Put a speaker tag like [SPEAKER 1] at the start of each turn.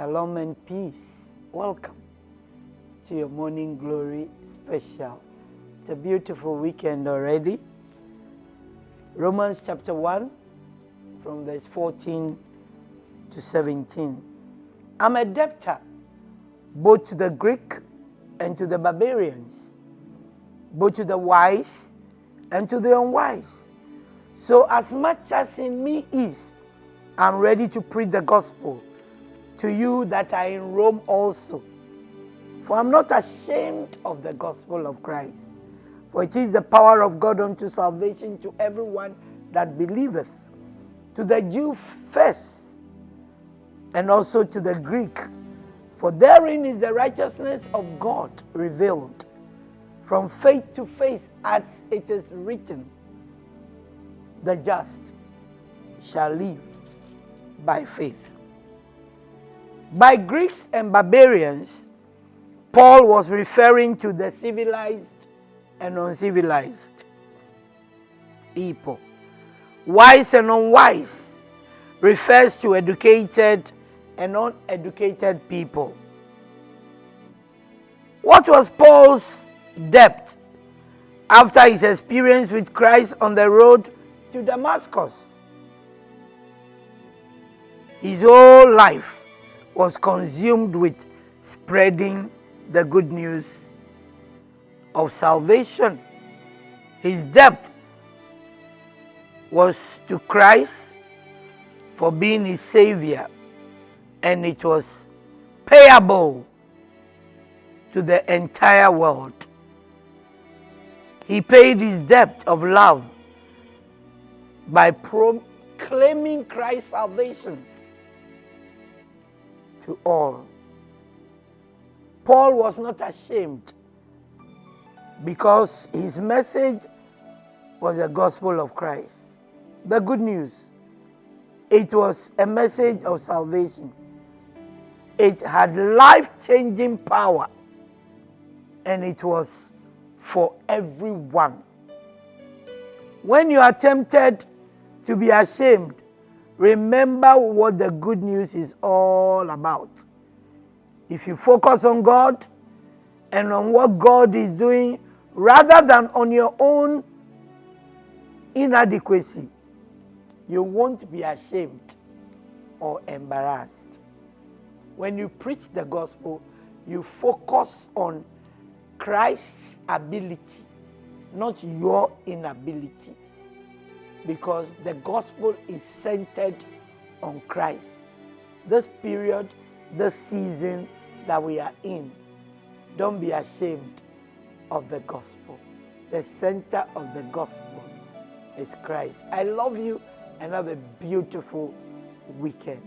[SPEAKER 1] Shalom and peace. Welcome to your Morning Glory special. It's a beautiful weekend already. Romans chapter 1 from verse 14 to 17. I'm a debtor both to the Greek and to the barbarians, both to the wise and to the unwise. So as much as in me is, I'm ready to preach the gospel to you that are in Rome also. For I'm not ashamed of the gospel of Christ, for it is the power of God unto salvation to everyone that believeth, to the Jew first, and also to the Greek. For therein is the righteousness of God revealed, from faith to faith, as it is written, the just shall live by faith. By Greeks and barbarians, Paul was referring to the civilized and uncivilized people. Wise and unwise refers to educated and uneducated people. What was Paul's debt after his experience with Christ on the road to Damascus? His whole life was consumed with spreading the good news of salvation. His debt was to Christ for being his Savior, and it was payable to the entire world. He paid his debt of love by proclaiming Christ's salvation to all. Paul was not ashamed because his message was the gospel of Christ, the good news. It was a message of salvation. It had life-changing power, and it was for everyone. When you are tempted to be ashamed, remember what the good news is all about. If you focus on God and on what God is doing rather than on your own inadequacy, you won't be ashamed or embarrassed. When you preach the gospel, you focus on Christ's ability, not your inability. Because the gospel is centered on Christ. This period, this season that we are in, don't be ashamed of the gospel. The center of the gospel is Christ. I love you and have a beautiful weekend.